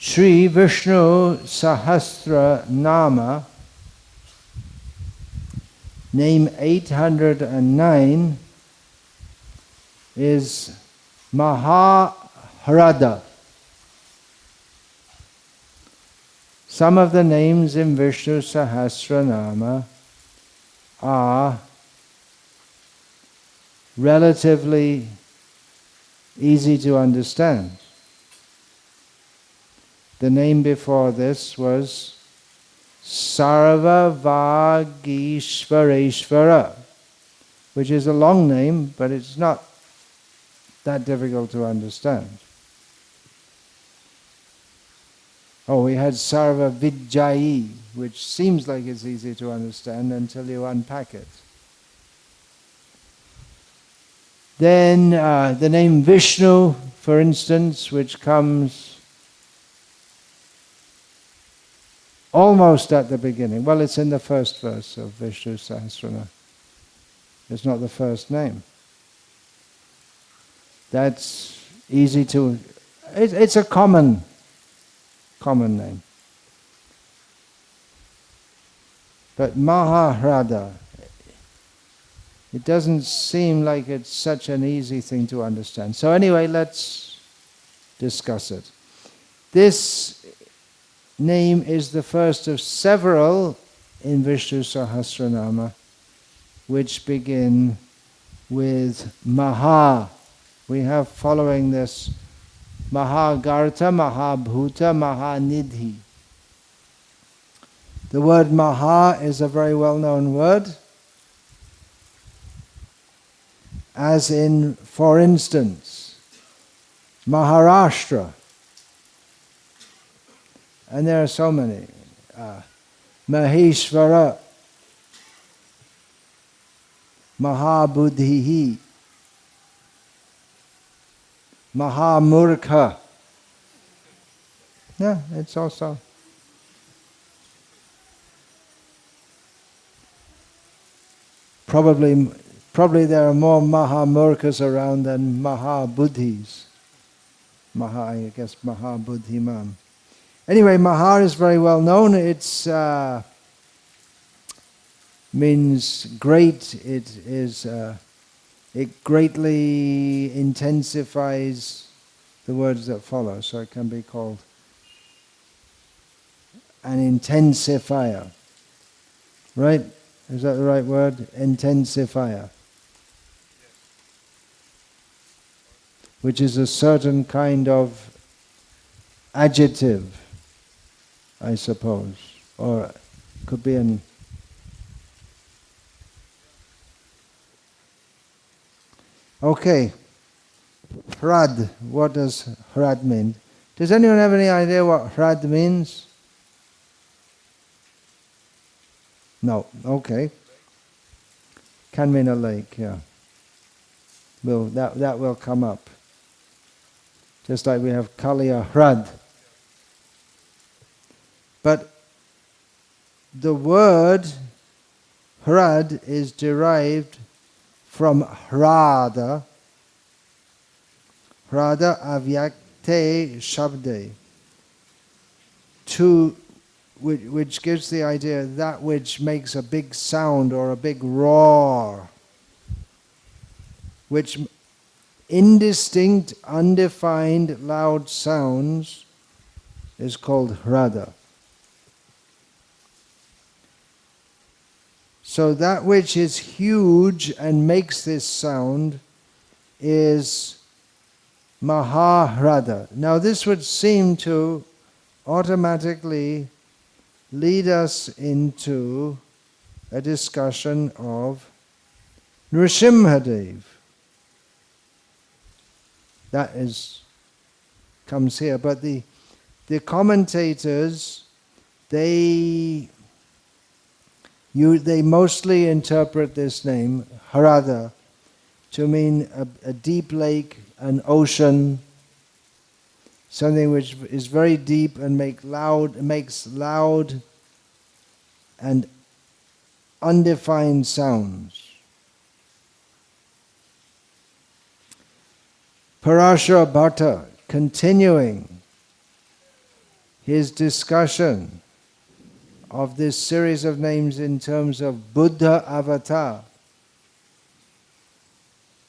Sri Vishnu Sahasranama, name 809, is Maha, hradah. Some of the names in Vishnu Sahasranama are relatively easy to understand. The name before this was Sarvavagishvareshvara, which is a long name, but it's not that difficult to understand. Oh, we had Sarva Vijjayi, which seems like it's easy to understand until you unpack it. Then the name Vishnu, for instance, which comes almost at the beginning. Well, it's in the first verse of Vishnu Sahasranama. It's not the first name. That's easy to... It's a common name. But Maha, hradah, it doesn't seem like it's such an easy thing to understand. So anyway, let's discuss it. This name is the first of several in Vishnu Sahasranama which begin with Maha. We have following this Mahagarta, Mahabhuta, Mahanidhi. The word Maha is a very well-known word, as in, for instance, Maharashtra. And there are so many. Maheshvara, Mahabuddhihi, Mahamurkha. Yeah, it's also. Probably there are more Mahamurkhas around than Mahabuddhis. I guess Mahabuddhiman. Anyway, Maha is very well known. It's means great. It greatly intensifies the words that follow, so it can be called an intensifier. Right? Is that the right word? Intensifier. Which is a certain kind of adjective, I suppose, or could be an... Okay, hrad. What does hrad mean? Does anyone have any idea what hrad means? No. Okay. Can mean a lake. Yeah. That will come up. Just like we have Kaliya hrad. But the word hrad is derived from hradah, avyakte shabde, which gives the idea that which makes a big sound or a big roar, which indistinct, undefined, loud sounds is called hradah. So that which is huge and makes this sound is Maha, hradah. Now this would seem to automatically lead us into a discussion of Nrsimhadev. That comes here, but the commentators, they mostly interpret this name, hradah, to mean a deep lake, an ocean, something which is very deep and makes loud and undefined sounds. Parashara Bhatta, continuing his discussion of this series of names in terms of Buddha avatar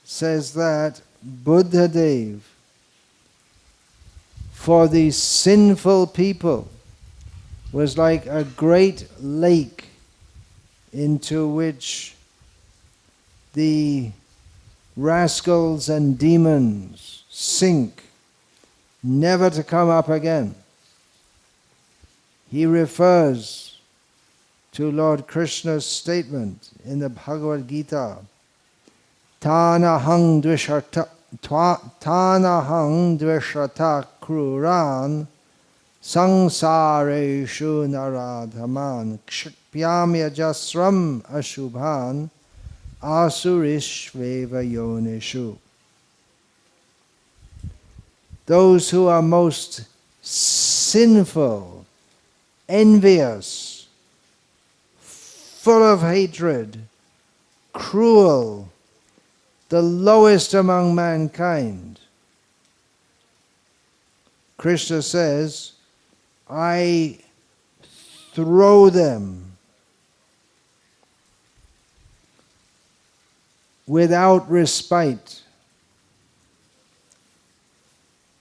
says that Buddha Dev, for these sinful people, was like a great lake into which the rascals and demons sink, never to come up again. He refers to Lord Krishna's statement in the Bhagavad Gita, Tanahang dveshata kruran Samsareshu naradhaman kshipyamya jasram ashubhan asurishveva yonishu. Those who are most sinful, envious, full of hatred, cruel, the lowest among mankind. Krishna says, I throw them without respite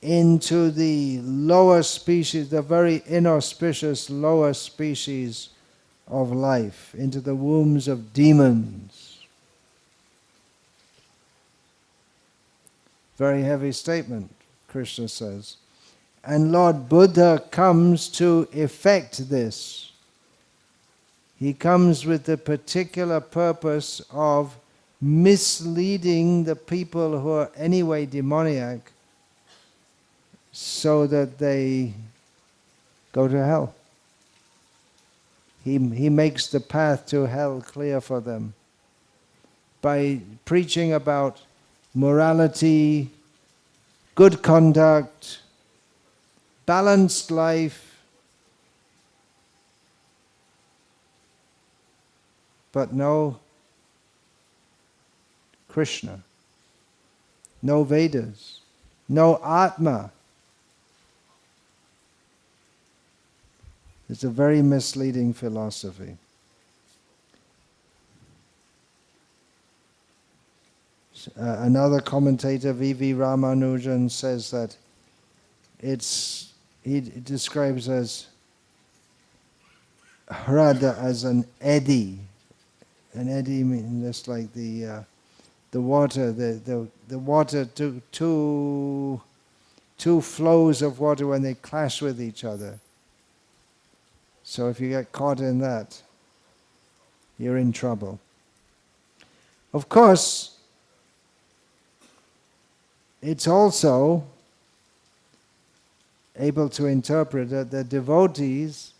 into the lower species, the very inauspicious lower species of life, into the wombs of demons. Very heavy statement, Krishna says. And Lord Buddha comes to effect this. He comes with the particular purpose of misleading the people who are anyway demoniac so that they go to hell. He makes the path to hell clear for them by preaching about morality, good conduct, balanced life, but no Krishna, no Vedas, no Atma. It's a very misleading philosophy. Another commentator, V.V. Ramanujan, says that he describes as hradah as an eddy. An eddy means just like the water, the water, two flows of water when they clash with each other. So if you get caught in that, you're in trouble. Of course, it's also able to interpret that the devotees,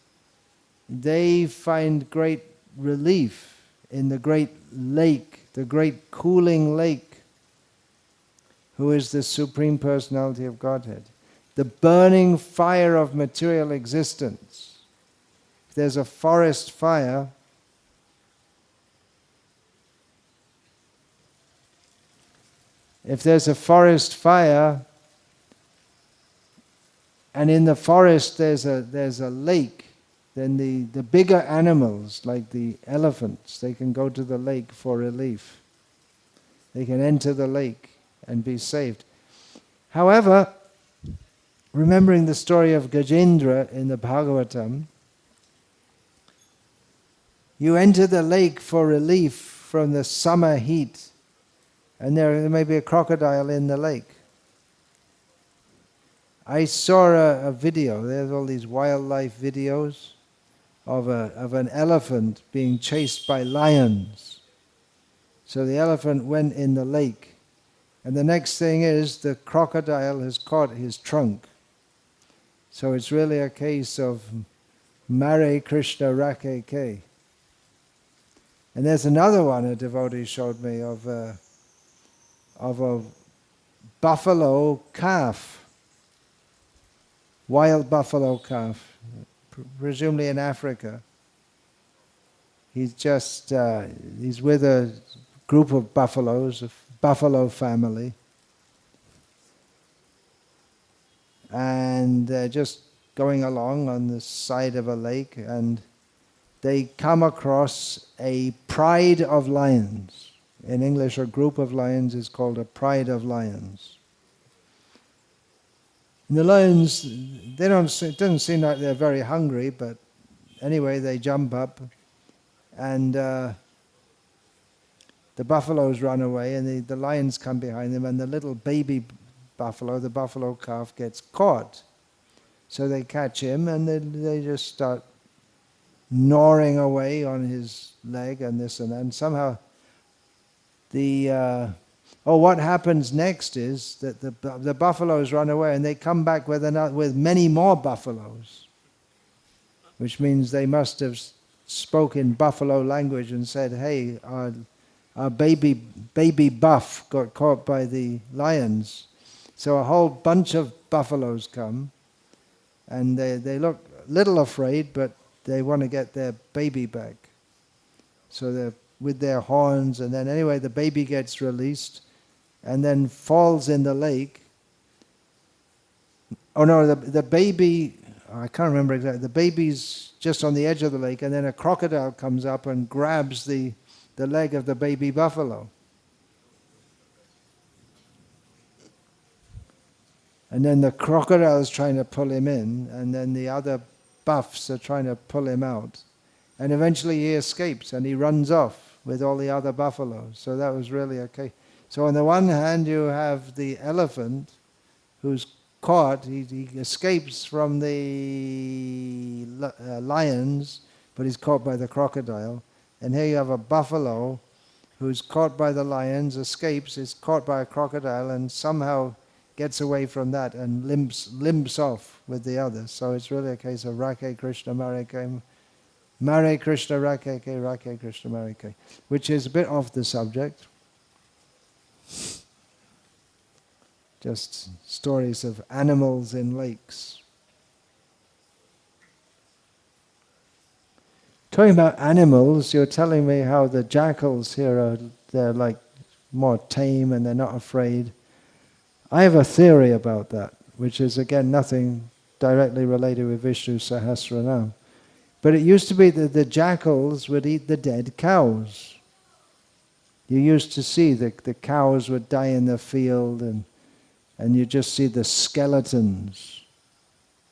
they find great relief in the great lake, the great cooling lake, who is the Supreme Personality of Godhead. The burning fire of material existence. If there's a forest fire, and in the forest there's a lake, then the bigger animals, like the elephants, they can go to the lake for relief. They can enter the lake and be saved. However, remembering the story of Gajendra in the Bhagavatam, you enter the lake for relief from the summer heat, and there may be a crocodile in the lake. I saw a video, there's all these wildlife videos of an elephant being chased by lions. So the elephant went in the lake, and the next thing is the crocodile has caught his trunk. So it's really a case of Mare Krishna Rakhe Ke. And there's another one a devotee showed me of a buffalo calf, wild buffalo calf, presumably in Africa. He's with a group of buffaloes, a buffalo family, and they're just going along on the side of a lake, and they come across a pride of lions. In English, a group of lions is called a pride of lions. And the lions, it doesn't seem like they're very hungry, but anyway, they jump up, and the buffaloes run away, and the lions come behind them, and the little baby buffalo, the buffalo calf, gets caught. So they catch him, and they just start gnawing away on his leg and this and that. And somehow what happens next is that the buffaloes run away, and they come back with many more buffaloes, which means they must have spoken buffalo language and said, "Hey, our baby buff got caught by the lions." So a whole bunch of buffaloes come, and they look a little afraid, but they want to get their baby back. So they're with their horns, and then anyway the baby gets released and then falls in the lake. Oh no, the baby, I can't remember exactly, the baby's just on the edge of the lake, and then a crocodile comes up and grabs the leg of the baby buffalo. And then the crocodile is trying to pull him in, and then the other buffs are trying to pull him out. And eventually he escapes, and he runs off with all the other buffaloes. So that was really okay. So on the one hand you have the elephant who's caught, he escapes from the lions, but he's caught by the crocodile. And here you have a buffalo who's caught by the lions, escapes, is caught by a crocodile, and somehow gets away from that and limps off with the others. So it's really a case of Rakhe Krishna Marike, Mare Krishna Rakhe Ke, Rakhe Krishna Marike, which is a bit off the subject. Just stories of animals in lakes. Talking about animals, you're telling me how the jackals here they're like more tame and they're not afraid. I have a theory about that, which is again nothing directly related with Vishnu Sahasranama. But it used to be that the jackals would eat the dead cows. You used to see the cows would die in the field, and you just see the skeletons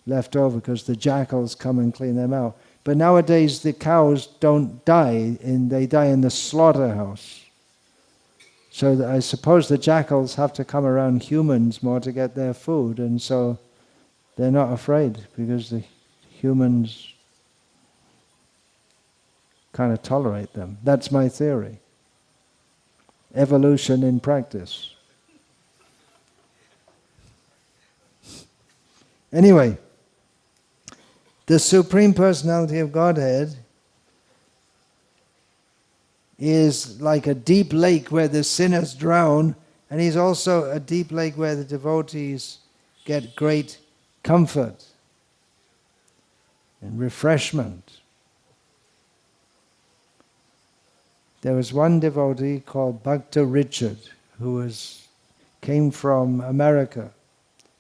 left over because the jackals come and clean them out. But nowadays the cows don't die, they die in the slaughterhouse. So I suppose the jackals have to come around humans more to get their food, and so they're not afraid because the humans kind of tolerate them. That's my theory. Evolution in practice. Anyway, the Supreme Personality of Godhead is like a deep lake where the sinners drown, and he's also a deep lake where the devotees get great comfort and refreshment. There was one devotee called Bhakti Richard who came from America.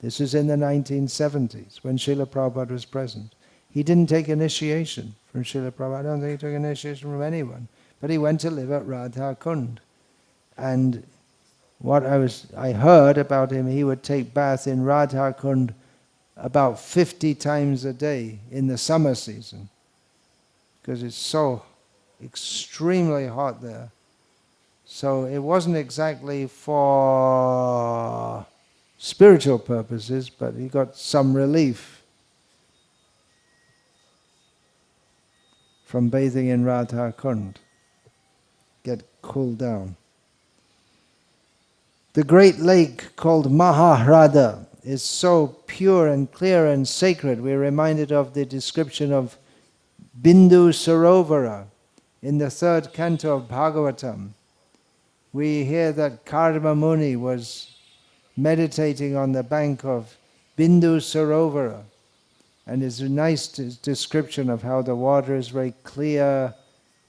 This is in the 1970s when Srila Prabhupada was present. He didn't take initiation from Srila Prabhupada. I don't think he took initiation from anyone. But he went to live at Radha Kund. And what I heard about him, he would take bath in Radha Kund about 50 times a day in the summer season, because it's so extremely hot there. So it wasn't exactly for spiritual purposes, but he got some relief from bathing in Radha Kund. Get cooled down. The great lake called Maha, hradah is so pure and clear and sacred. We're reminded of the description of Bindu Sarovara in the 3rd canto of Bhagavatam. We hear that Karma Muni was meditating on the bank of Bindu Sarovara, and it's a nice description of how the water is very clear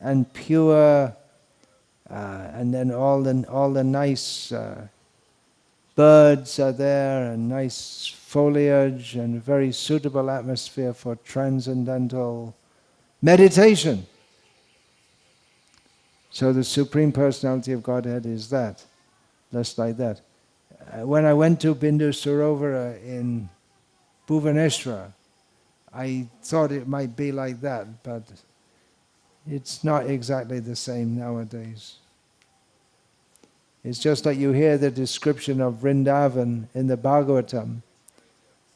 and pure, and then all the nice birds are there and nice foliage and a very suitable atmosphere for transcendental meditation. So the Supreme Personality of Godhead is that, just like that. When I went to Bindu Sarovara in Bhuvaneshwar, I thought it might be like that, but it's not exactly the same nowadays. It's just like you hear the description of Vrindavan in the Bhagavatam,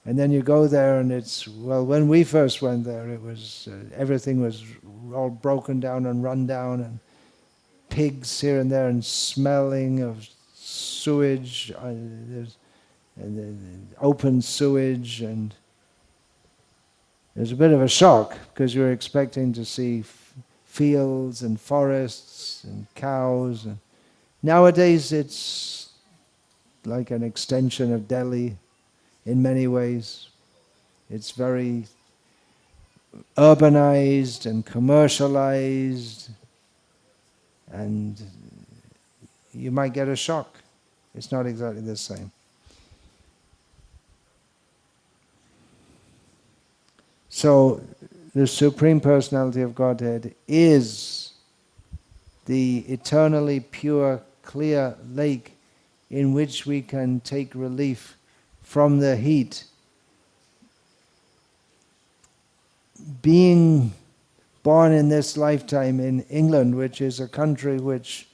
and then you go there and it's, well, when we first went there, it was, everything was all broken down and run down, and pigs here and there, and smelling of sewage, there's open sewage, and it was a bit of a shock because you were expecting to see fields and forests and cows. And nowadays it's like an extension of Delhi in many ways. It's very urbanized and commercialized, and you might get a shock. It's not exactly the same. So the Supreme Personality of Godhead is the eternally pure, clear lake in which we can take relief from the heat. Being born in this lifetime in England, which is a country which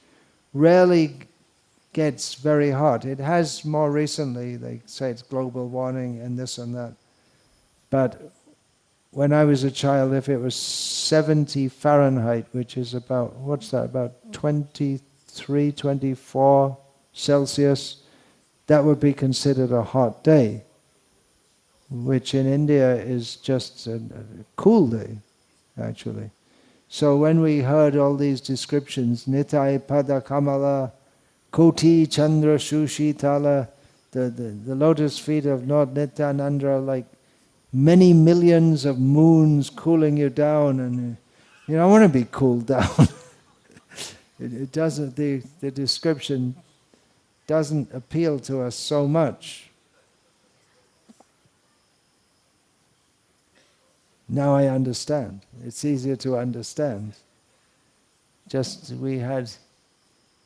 rarely gets very hot. It has more recently, they say it's global warming and this and that. But when I was a child, if it was 70 Fahrenheit, which is about, what's that, about 23, 24 Celsius, that would be considered a hot day, which in India is just a cool day, actually. So when we heard all these descriptions, Nitai Pada Kamala, Koti Chandra Shushitala, the lotus feet of Lord Nityananda, like many millions of moons cooling you down, and I want to be cooled down. It doesn't. The description doesn't appeal to us so much. Now I understand. It's easier to understand. Just we had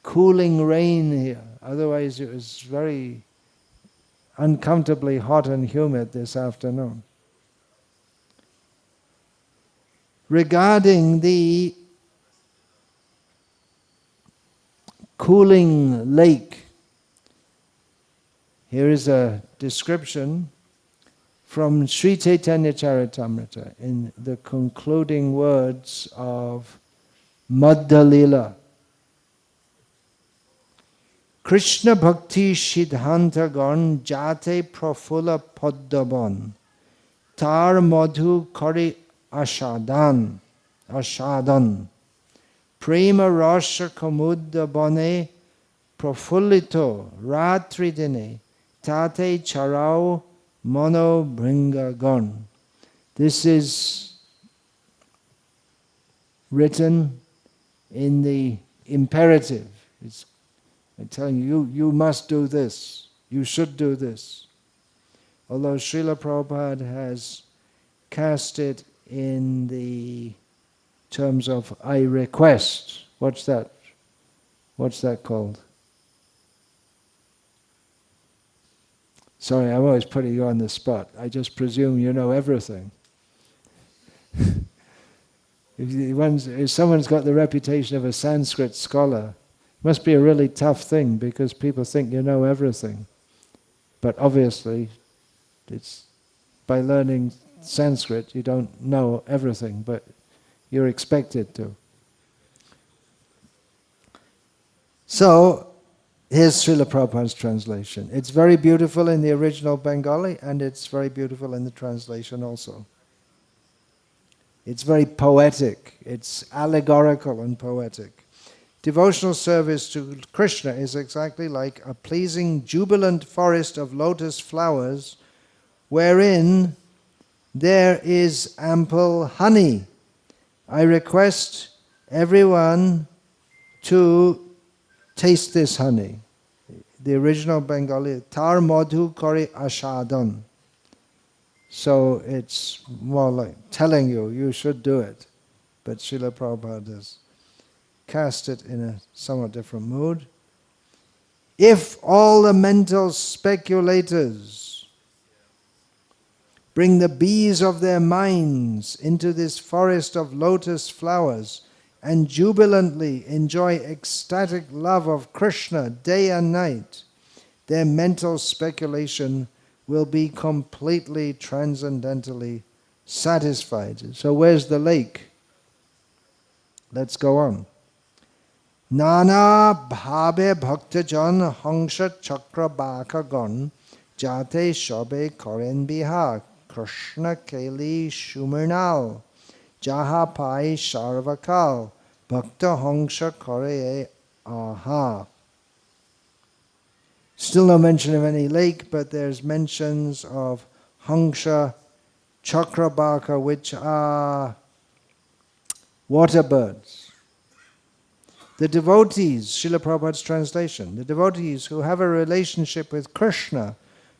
cooling rain here. Otherwise it was very uncomfortably hot and humid this afternoon. Regarding the cooling lake, here is a description from Sri Chaitanya Charitamrita in the concluding words of Madhya Lila. Krishna Bhakti Siddhantagon Jate Prafula Paddaban Tar Madhu Kari Ashadan Prema Rasha Kamudda Bane Prafulito Ratri Dine Tate Charao Mono Bringagon. This is written in the imperative. I'm telling you, you must do this. You should do this. Although Srila Prabhupada has cast it in the terms of I request. What's that? What's that called? Sorry, I'm always putting you on the spot. I just presume you know everything. If someone's got the reputation of a Sanskrit scholar, it must be a really tough thing because people think you know everything. But obviously, it's by learning Sanskrit, you don't know everything, but you're expected to. So, here's Srila Prabhupada's translation. It's very beautiful in the original Bengali, and it's very beautiful in the translation also. It's very poetic. It's allegorical and poetic. Devotional service to Krishna is exactly like a pleasing, jubilant forest of lotus flowers wherein there is ample honey. I request everyone to taste this honey. the original Bengali, tar madhu kore ashadan. So it's more like telling you, you should do it. But Srila Prabhupada has cast it in a somewhat different mood. If all the mental speculators bring the bees of their minds into this forest of lotus flowers and jubilantly enjoy ecstatic love of Krishna day and night, their mental speculation will be completely transcendentally satisfied. So where's the lake? Let's go on. Nana bhabe bhaktajan hangsha chakra bhakagon jate shabe koren biha Krishna keli shumernal jaha pai sharvakal bhakta hangsha kore aha. Still no mention of any lake, but there's mentions of hangsha, chakrabaka, which are water birds. The devotees, Srila Prabhupada's translation, the devotees who have a relationship with Krishna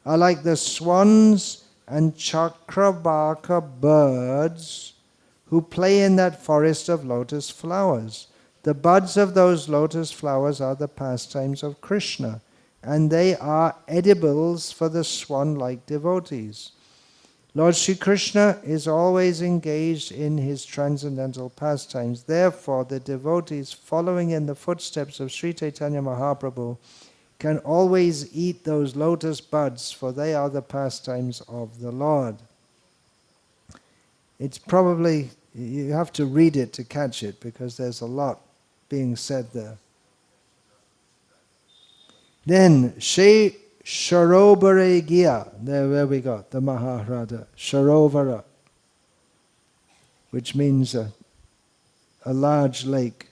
are like the swans and chakrabaka birds who play in that forest of lotus flowers. The buds of those lotus flowers are the pastimes of Krishna, and they are edibles for the swan-like devotees. Lord Sri Krishna is always engaged in his transcendental pastimes. Therefore, the devotees following in the footsteps of Sri Chaitanya Mahaprabhu can always eat those lotus buds, for they are the pastimes of the Lord. It's probably, you have to read it to catch it, because there's a lot being said there. Then, She Sharobare Gya, there where we got the Maha hradah, Sharovara, which means a large lake.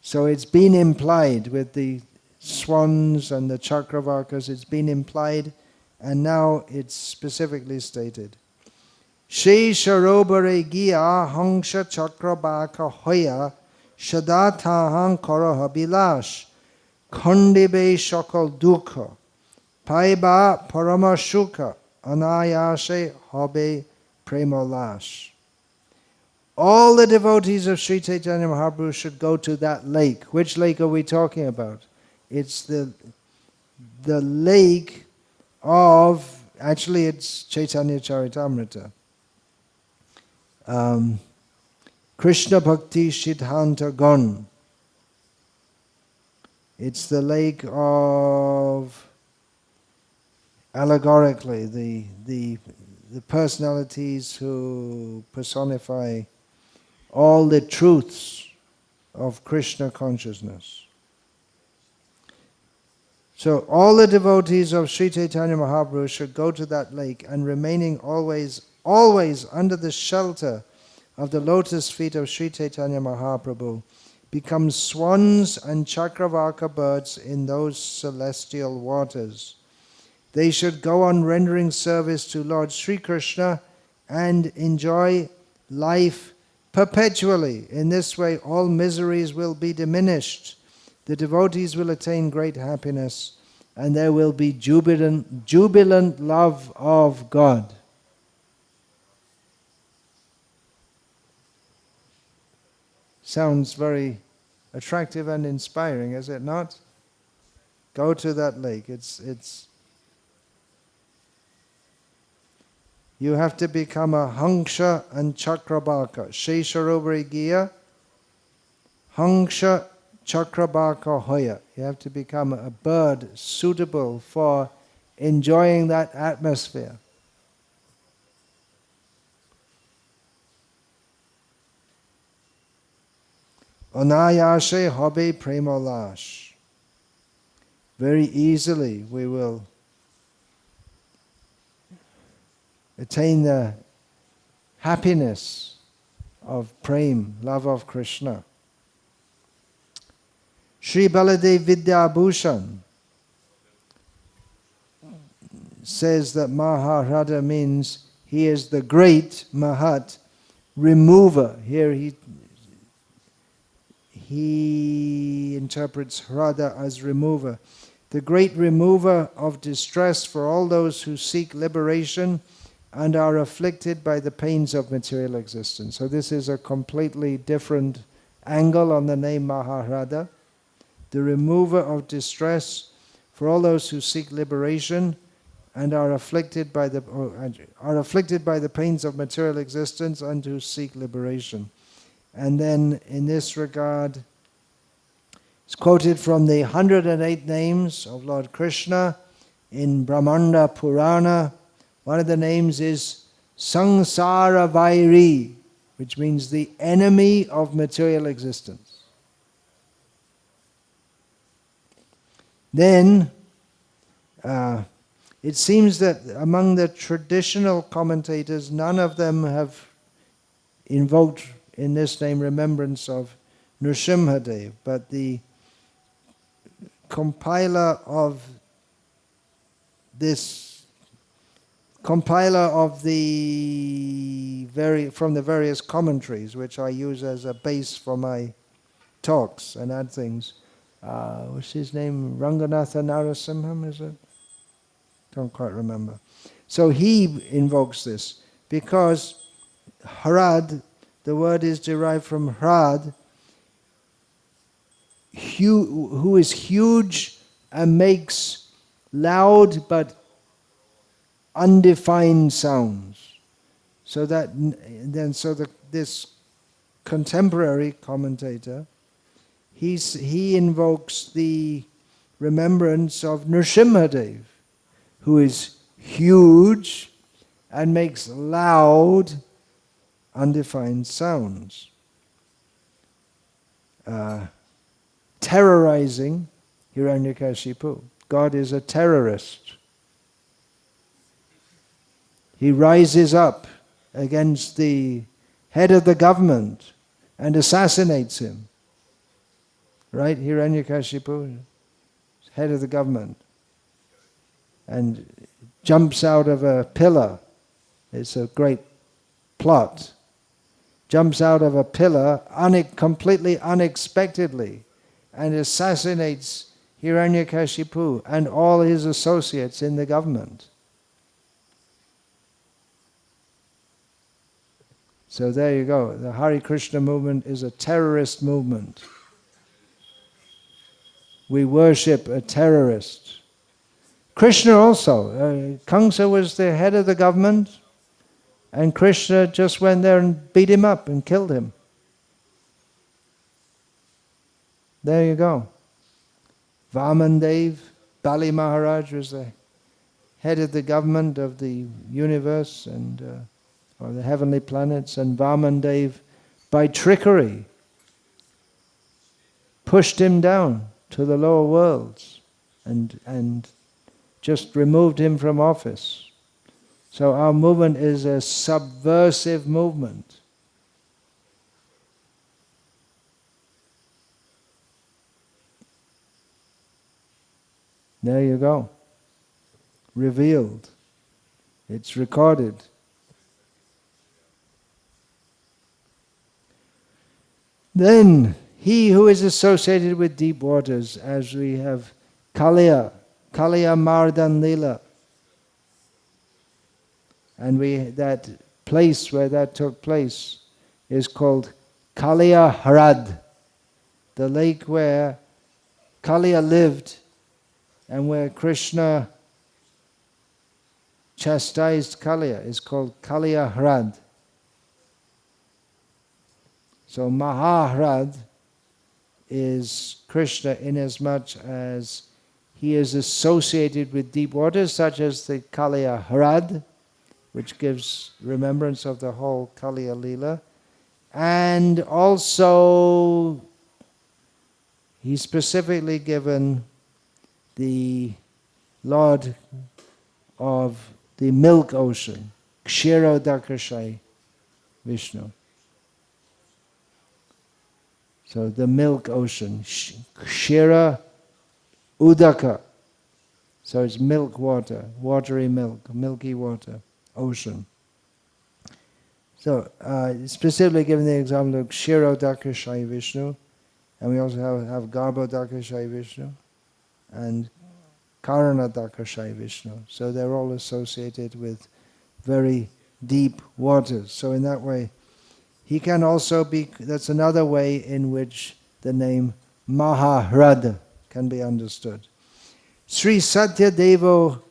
So it's been implied with the swans and the chakravakas, it's been implied, and now it's specifically stated. She Sharobare Gya Hangsha Chakravaka Hoya Shadatahang Karaha Bilash Khandibe Shakal Dukha Paiba Paramashuka Anayashe Habe Premolash. All the devotees of Sri Chaitanya Mahaprabhu should go to that lake. Which lake are we talking about? It's the lake of, actually it's Chaitanya Charitamrita. Krishna Bhakti Siddhanta Gun. It's the lake of, allegorically, the personalities who personify all the truths of Krishna consciousness. So all the devotees of Sri Chaitanya Mahaprabhu should go to that lake, and remaining always under the shelter of the lotus feet of Sri Chaitanya Mahaprabhu, become swans and chakravaka birds in those celestial waters. They should go on rendering service to Lord Sri Krishna and enjoy life perpetually. In this way, all miseries will be diminished. The devotees will attain great happiness, and there will be jubilant love of God. Sounds very attractive and inspiring, is it not? Go to that lake. It's you have to become a Hangsha and Chakrabaka. Shesharobari Giya, Hangsha Chakrabaka Hoya. You have to become a bird suitable for enjoying that atmosphere. Anayashe habe premolash. Very easily we will attain the happiness of prem, love of Krishna. Sri Baladev Vidyabhushan says that Maha hradah means he is the great Mahat remover. Here he interprets hradah as remover. the great remover of distress for all those who seek liberation and are afflicted by the pains of material existence. So this is a completely different angle on the name Maha, hradah. The remover of distress for all those who seek liberation and are afflicted by the pains of material existence and who seek liberation. And then in this regard, it's quoted from the 108 names of Lord Krishna in Brahmanda Purana. One of the names is Sangsara Vairi, which means the enemy of material existence. Then, it seems that among the traditional commentators, none of them have invoked in this name remembrance of Nrsimhadev, but the compiler of from the various commentaries, which I use as a base for my talks and add things. What's his name? Ranganatha Narasimham, is it? Don't quite remember. So he invokes this because hrad, the word is derived from hrad, who is huge and makes loud but undefined sounds. So this contemporary commentator, he invokes the remembrance of Nrsimhadev, who is huge and makes loud, undefined sounds. Terrorizing Hiranyakashipu. God is a terrorist. He rises up against the head of the government and assassinates him. Right? Hiranyakashipu, head of the government, and jumps out of a pillar. It's a great plot. Jumps out of a pillar completely unexpectedly and assassinates Hiranyakashipu and all his associates in the government. So there you go. The Hare Krishna movement is a terrorist movement. We worship a terrorist. Krishna also. Kamsa was the head of the government, and Krishna just went there and beat him up and killed him. There you go. Vamandev, Bali Maharaj was the head of the government of the universe and or the heavenly planets, and Vamandev, by trickery, pushed him down to the lower worlds and just removed him from office. So our movement is a subversive movement. There you go. Revealed. It's recorded. Then, he who is associated with deep waters, as we have Kaliya Mardan Lila. And that place where that took place is called Kaliya Hrad, the lake where Kaliya lived and where Krishna chastised Kaliya is called Kaliya Hrad. So Maha Hrad is Krishna inasmuch as he is associated with deep waters such as the Kaliya Hrad, which gives remembrance of the whole Kaliya Lila. And also he's specifically given the Lord of the milk ocean, Kshirodakashai Vishnu. So the milk ocean, Kshira Udaka. So it's milk water, watery milk, milky water, ocean. So specifically given the example of Kshirodakashai Vishnu, and we also have Garbhodakashai Vishnu, and Karanadakashai Vishnu. So they're all associated with very deep waters. So in that way, he can also be, that's another way in which the name Maha hradah can be understood. Sri Satyadevo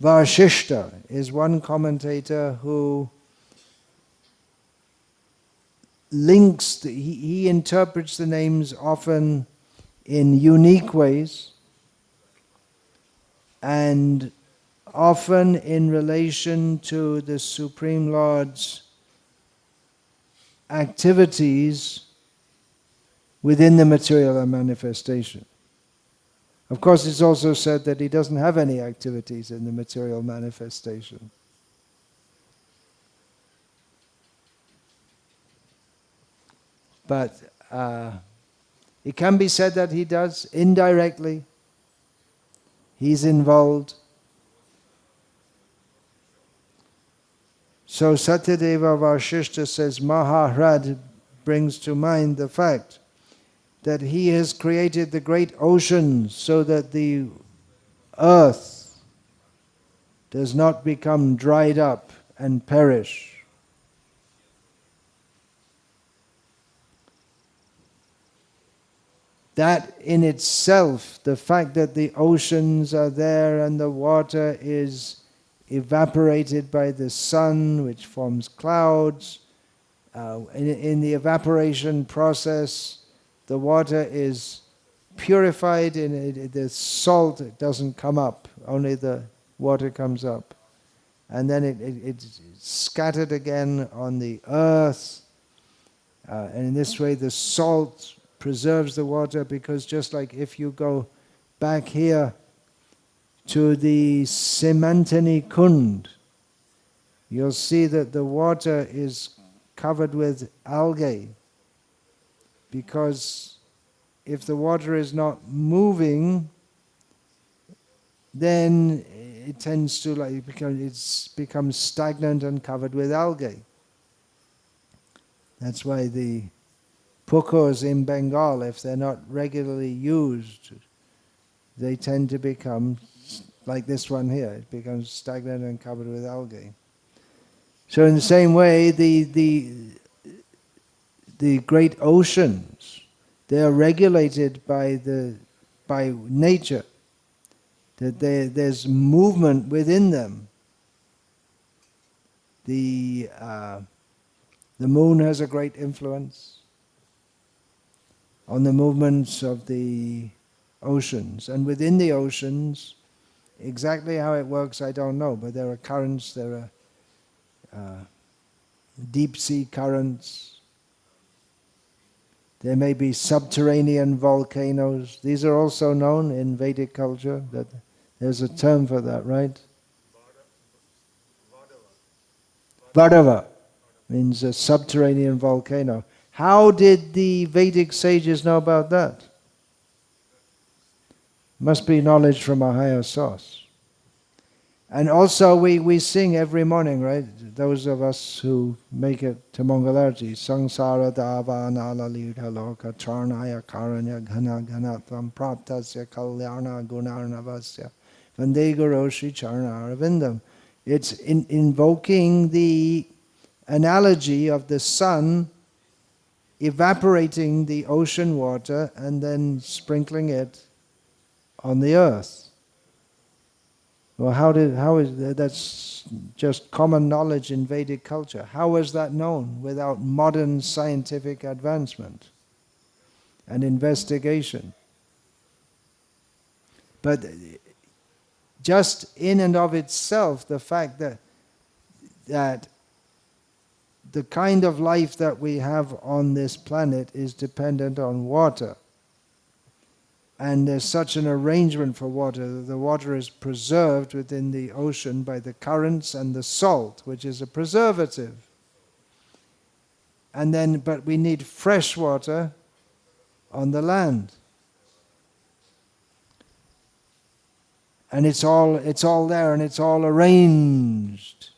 Varshishta is one commentator who links, he interprets the names often in unique ways and often in relation to the Supreme Lord's activities within the material manifestation. Of course, it's also said that he doesn't have any activities in the material manifestation. But it can be said that he does indirectly. He's involved. So Satyadeva Varshishta says Maha hradah brings to mind the fact that he has created the great oceans so that the earth does not become dried up and perish. That in itself, the fact that the oceans are there and the water is evaporated by the sun, which forms clouds, in the evaporation process, the water is purified, and the salt doesn't come up, only the water comes up. And then it's scattered again on the earth, and in this way the salt preserves the water, because just like if you go back here to the Simantani Kund, you'll see that the water is covered with algae, because if the water is not moving, then it tends to it becomes stagnant and covered with algae. That's why the pukos in Bengal, if they're not regularly used, they tend to become like this one here. It becomes stagnant and covered with algae. So in the same way, the great oceans, they are regulated by nature. That there's movement within them. The moon has a great influence on the movements of the oceans. And within the oceans, exactly how it works, I don't know, but there are currents, there are deep sea currents. There may be subterranean volcanoes. These are also known in Vedic culture. That there's a term for that, right? Vadava means a subterranean volcano. How did the Vedic sages know about that? Must be knowledge from a higher source. And also we sing every morning, right? Those of us who make it to Mangalarti, Sangsara Dava Nalalita Loka Charnaya Karanya Ghana Ghanatvam Praptasya Kalyana Gunarnavasya Vande Guru Shri Charna Arvindam. It's invoking the analogy of the sun evaporating the ocean water and then sprinkling it on the earth. Well, how is that? That's just common knowledge in Vedic culture. How was that known without modern scientific advancement and investigation? But just in and of itself, the fact that the kind of life that we have on this planet is dependent on water. And there's such an arrangement for water. The water is preserved within the ocean by the currents and the salt, which is a preservative. And then, but we need fresh water on the land. And it's all there, and it's all arranged.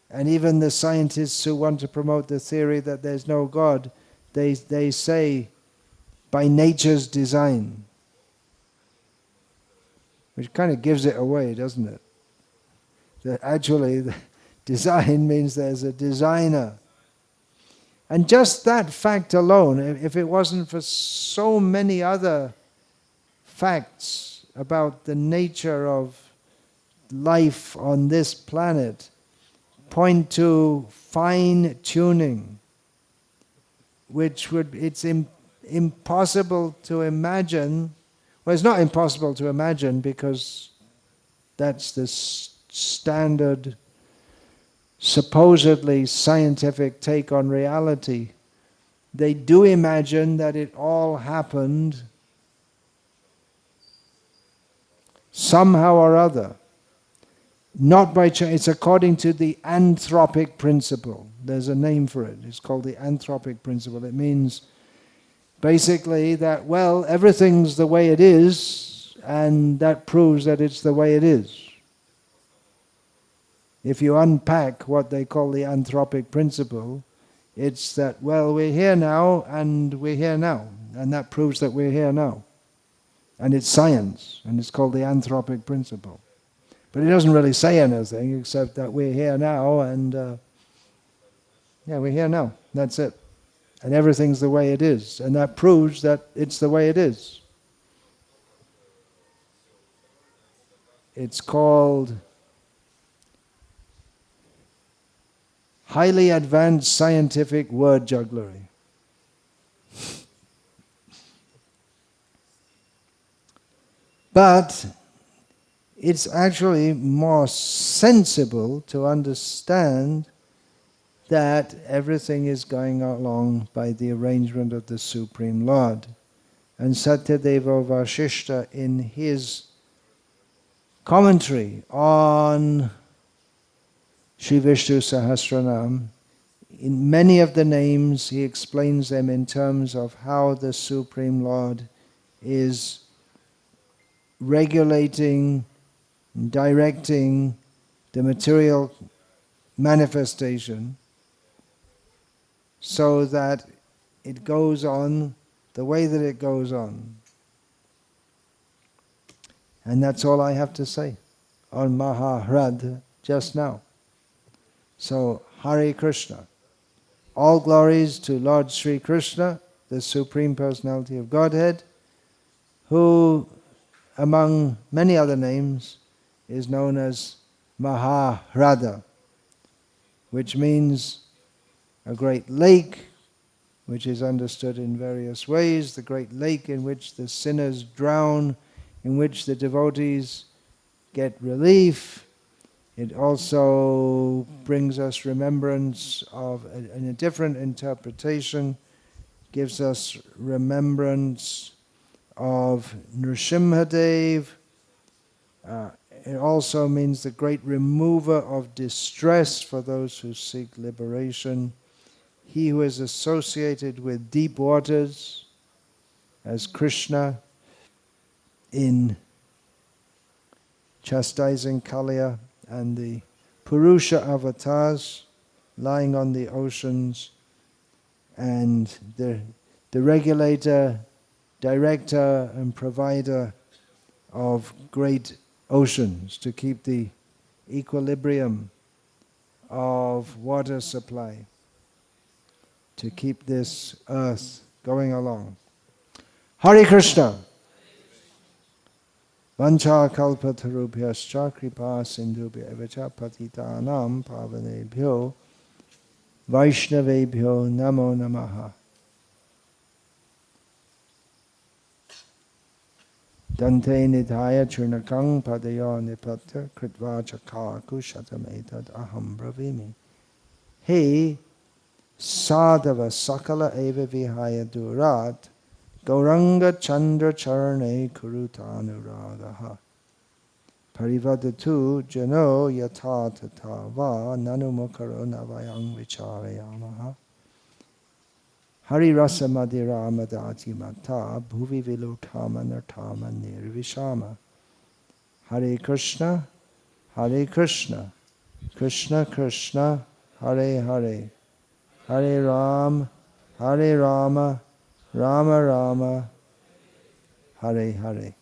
And even the scientists who want to promote the theory that there's no God, they say, by nature's design. which kind of gives it away, doesn't it? That actually the design means there's a designer. And just that fact alone, if it wasn't for so many other facts about the nature of life on this planet, point to fine-tuning, which it's impossible to imagine. Well, it's not impossible to imagine because that's the standard, supposedly scientific take on reality. They do imagine that it all happened somehow or other. Not by chance. It's according to the Anthropic Principle. There's a name for it. It's called the Anthropic Principle. It means basically that, well, everything's the way it is, and that proves that it's the way it is. If you unpack what they call the Anthropic Principle, it's that, well, we're here now, and we're here now, and that proves that we're here now. And it's science, and it's called the Anthropic Principle. But it doesn't really say anything except that we're here now, and we're here now. That's it. And everything's the way it is. And that proves that it's the way it is. It's called highly advanced scientific word jugglery. But it's actually more sensible to understand that everything is going along by the arrangement of the Supreme Lord. And Satyadeva Vasishta, in his commentary on Sri Vishnu Sahasranama, in many of the names he explains them in terms of how the Supreme Lord is regulating, directing the material manifestation so that it goes on the way that it goes on. And that's all I have to say on Maha, hradah just now. So, Hare Krishna. All glories to Lord Sri Krishna, the Supreme Personality of Godhead, who, among many other names, is known as Maha, hradah, which means a great lake, which is understood in various ways, the great lake in which the sinners drown, in which the devotees get relief. It also brings us remembrance of, in a different interpretation, gives us remembrance of Nrsimhadev. It also means the great remover of distress for those who seek liberation. He who is associated with deep waters, as Krishna in chastising Kaliya, and the Purusha avatars lying on the oceans, and the regulator, director and provider of great oceans to keep the equilibrium of water supply, to keep this earth going along. Hare Krishna. Vancha kalpatarubhyascha kripa sindhubhya evacha patitanam pavanebhyo vaishnavebhyo namo namaha. Dante nidhaya churnakang padayo nipatya kritva chakaku shatametad aham bravimi. He sadhava sakala eva vihaya durat Gauranga Chandra Charane Kurutanuradaha Parivadatu Jano Yata Tatava Nanumukaro Navayang Vicharayamaha Hari Rasa Madira Madati Mata Bhuvi Vilutama Nartama Nirvishama. Hare Krishna, Hare Krishna, Krishna Krishna, Hare Hare, Hare Ram, Hare Rama, Rama Rama, Hare Hare.